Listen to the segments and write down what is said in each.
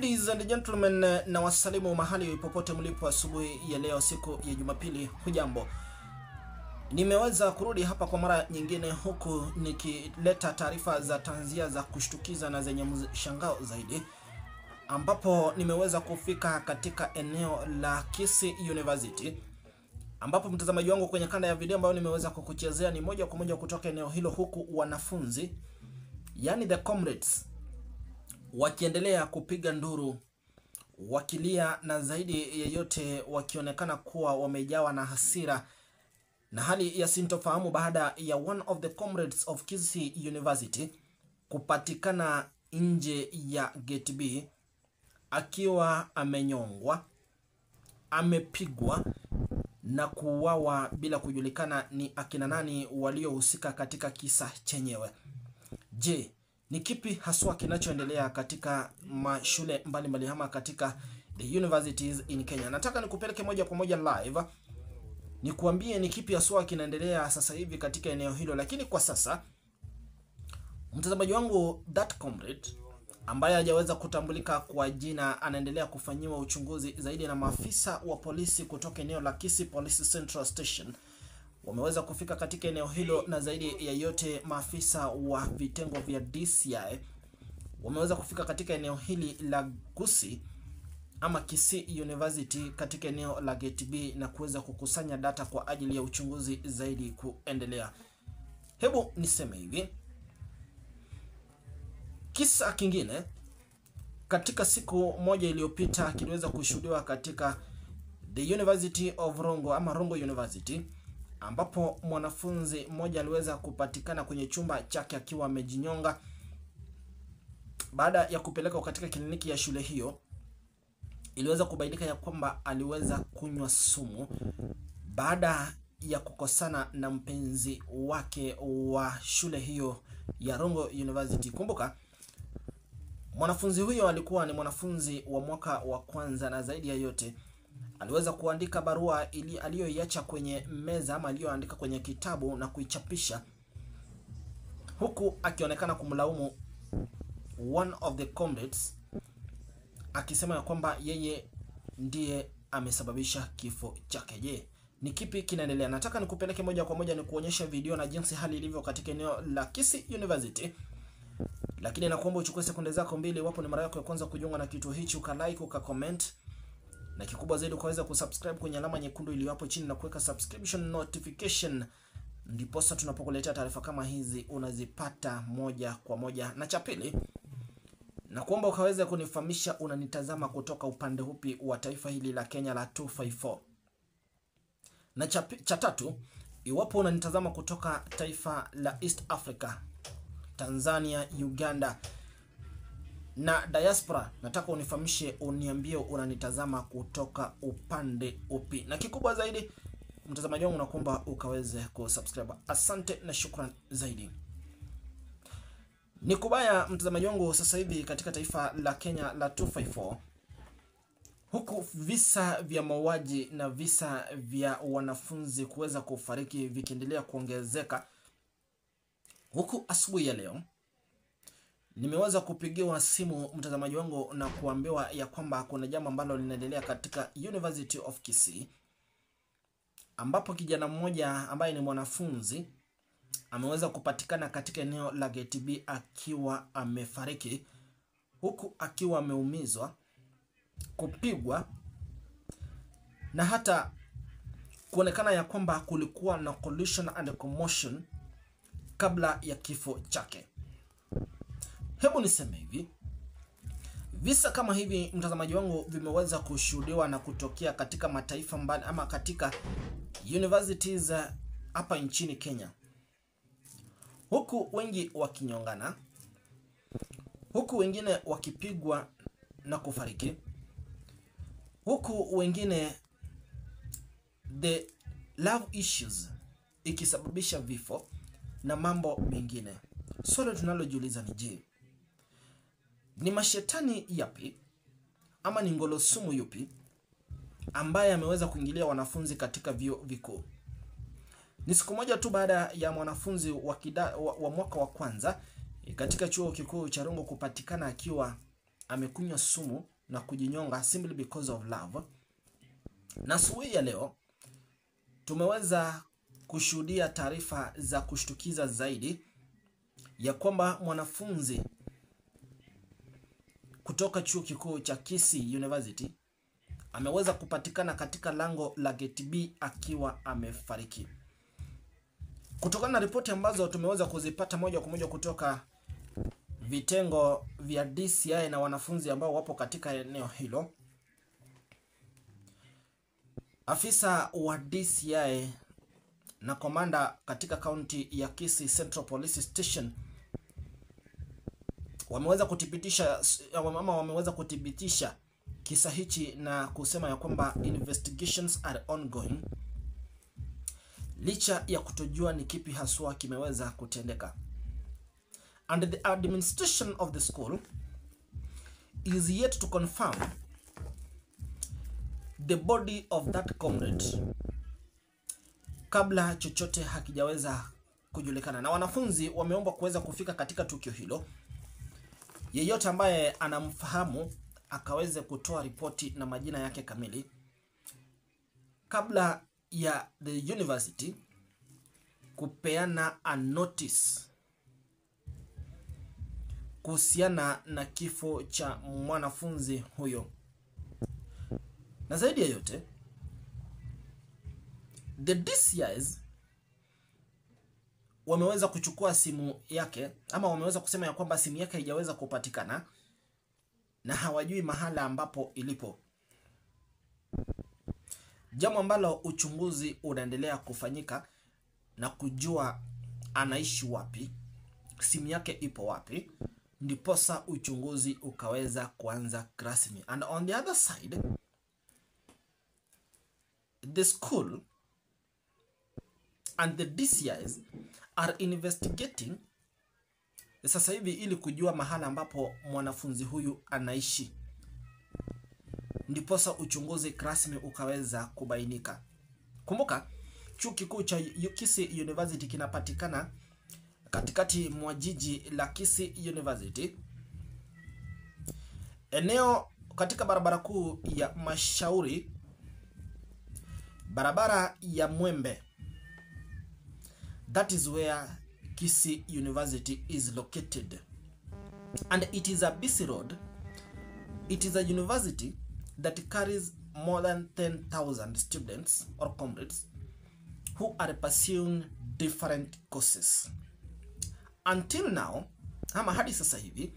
Ladies and gentlemen, na wasalimu mahali popote mlipo asubuhi ya leo siku ya Jumapili. Hujambo. Nimeweza kurudi hapa kwa mara nyingine huku nikileta taarifa za tanzia za kushtukiza na zenye mshangao zaidi, ambapo nimeweza kufika katika eneo la Kisii University, ambapo mtazamaji wangu kwenye kanda ya video ambayo nimeweza kukuchezea ni moja kwa moja kutoka eneo hilo, huku wanafunzi yani the comrades wakiendelea kupiga nduru, wakilia na zaidi ya yote wakionekana kuwa wamejawa na hasira na hali ya sintofahamu baada ya one of the comrades of Kisii University kupatikana nje ya gate B akiwa amenyongwa, amepigwa na kuuawa bila kujulikana ni akina nani waliohusika katika kisa chenyewe. Je, ni kipi haswa kinachoendelea katika mashule mbalimbali ama katika the universities in Kenya? Nataka nikupeleke moja kwa moja live nikuambie ni kipi haswa kinaendelea sasa hivi katika eneo hilo. Lakini kwa sasa, mtazamaji wangu, that comrade ambaye hajaweza kutambulika kwa jina anaendelea kufanyiwa uchunguzi zaidi na maafisa wa polisi kutoka eneo la Kisii Police Central Station. Wameweza kufika katika eneo hilo, na zaidi ya yote maafisa wa vitengo vya DCI wameweza kufika katika eneo hili la Gusii ama Kisii University katika eneo la Gate B na kuweza kukusanya data kwa ajili ya uchunguzi zaidi kuendelea. Hebu niseme hivi, kisa kingine katika siku moja iliyopita kiliweza kushuhudiwa katika the University of Rongo ama Rongo University, ambapo mwanafunzi mmoja aliweza kupatikana kwenye chumba chake akiwa amejinyonga baada ya kupelekwa katika kliniki ya shule hiyo. Iliweza kubainika ya kwamba aliweza kunywa sumu baada ya kukosana na mpenzi wake wa shule hiyo ya Rongo University. Kumbuka, mwanafunzi huyo alikuwa ni mwanafunzi wa mwaka wa kwanza, na zaidi ya yote aliweza kuandika barua aliyoiacha kwenye meza ama aliyoandika kwenye kitabu na kuichapisha, huku akionekana kumlaumu one of the comrades, akisema ya kwamba yeye ndiye amesababisha kifo chake. Je, ni kipi kinaendelea? Nataka nikupeleke moja kwa moja nikuonyesha video na jinsi hali ilivyo katika eneo la Kisii University. Lakini nakuomba uchukue sekunde zako mbili, iwapo ni mara yako ya kwanza kujiunga na kituo hichi, ukalike, ukacomment, na kikubwa zaidi ukaweza kusubscribe kwenye alama nyekundu iliyo hapo chini na kuweka subscription notification, ndipo sasa tunapokuletea taarifa kama hizi unazipata moja kwa moja. Na cha pili, na kuomba ukaweza kunifahamisha unanitazama kutoka upande upi wa taifa hili la Kenya la 254. Na cha tatu, iwapo unanitazama kutoka taifa la East Africa, Tanzania, Uganda na diaspora, nataka unifahamishe, uniambie unanitazama kutoka upande upi. Na kikubwa zaidi, mtazamaji wangu, nakuomba ukaweze kusubscribe. Asante na shukran zaidi. Ni kubaya mtazamaji wangu, sasa hivi katika taifa la Kenya la 254, huku visa vya mauaji na visa vya wanafunzi kuweza kufariki vikiendelea kuongezeka, huku asubuhi ya leo nimeweza kupigiwa simu mtazamaji wangu na kuambiwa ya kwamba kuna jambo ambalo linaendelea katika University of Kisii, ambapo kijana mmoja ambaye ni mwanafunzi ameweza kupatikana katika eneo la Gate B akiwa amefariki, huku akiwa ameumizwa, kupigwa, na hata kuonekana ya kwamba kulikuwa na collision and commotion kabla ya kifo chake. Hebu niseme hivi, visa kama hivi mtazamaji wangu vimeweza kushuhudiwa na kutokea katika mataifa mbali ama katika universities hapa nchini Kenya, huku wengi wakinyongana, huku wengine wakipigwa na kufariki, huku wengine the love issues ikisababisha vifo na mambo mengine. Swali tunalojiuliza ni je, ni mashetani yapi ama ni ngolosumu yupi ambaye ameweza kuingilia wanafunzi katika vyuo vikuu? Ni siku moja tu baada ya mwanafunzi wa mwaka wa kwanza katika chuo kikuu cha Rongo kupatikana akiwa amekunywa sumu na kujinyonga simply because of love. Na asubuhi ya leo tumeweza kushuhudia taarifa za kushtukiza zaidi ya kwamba mwanafunzi kutoka chuo kikuu cha Kisii University ameweza kupatikana katika lango la Gate B akiwa amefariki. Kutokana na ripoti ambazo tumeweza kuzipata moja kwa moja kutoka vitengo vya DCI na wanafunzi ambao wapo katika eneo hilo, afisa wa DCI na komanda katika kaunti ya Kisii Central Police Station wameweza kuthibitisha kisa hichi na kusema ya kwamba investigations are ongoing, licha ya kutojua ni kipi haswa kimeweza kutendeka. And the administration of the school is yet to confirm the body of that comrade kabla chochote hakijaweza kujulikana. Na wanafunzi wameomba kuweza kufika katika tukio hilo. Yeyote ambaye anamfahamu akaweze kutoa ripoti na majina yake kamili kabla ya the university kupeana a notice kuhusiana na kifo cha mwanafunzi huyo. Na zaidi ya yote, the DCIs wameweza kuchukua simu yake, ama wameweza kusema ya kwamba simu yake haijaweza kupatikana na hawajui mahala ambapo ilipo, jambo ambalo uchunguzi unaendelea kufanyika na kujua anaishi wapi, simu yake ipo wapi, ndiposa uchunguzi ukaweza kuanza rasmi. And on the other side, the school and the DCIs are investigating sasa hivi ili kujua mahala ambapo mwanafunzi huyu anaishi, ndiposa uchunguzi rasmi ukaweza kubainika. Kumbuka, chuo kikuu cha Kisii University kinapatikana katikati mwa jiji la Kisii University, eneo katika barabara kuu ya Mashauri, barabara ya Mwembe. That is where Kisii University is located, and it is a busy road. It is a university that carries more than 10,000 students or comrades who are pursuing different courses. Until now, ama hadi sasa hivi,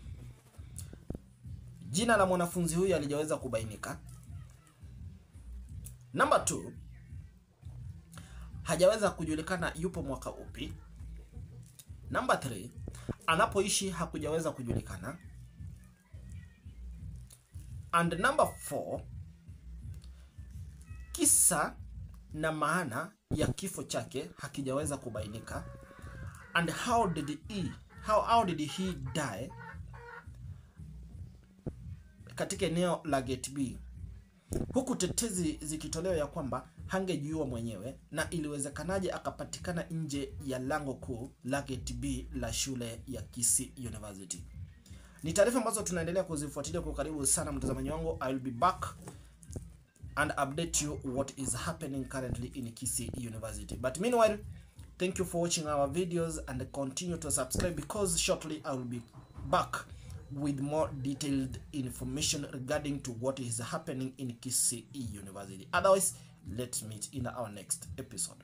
jina la mwanafunzi huyu halijaweza kubainika. Number 2, hajaweza kujulikana yupo mwaka upi. Number 3, anapoishi hakujaweza kujulikana. And number 4, kisa na maana ya kifo chake hakijaweza kubainika. And how did he die katika eneo la Gate B, huku tetezi zikitolewa ya kwamba hangejiua mwenyewe na iliwezekanaje akapatikana nje ya lango kuu la Gate B la shule ya Kisii University. Ni taarifa ambazo tunaendelea kuzifuatilia kwa karibu sana, mtazamaji wangu. I will be back and update you what is happening currently in Kisii University. But meanwhile, thank you for watching our videos and continue to subscribe, because shortly I will be back with more detailed information regarding to what is happening in Kisii University. Otherwise, let's meet in our next episode.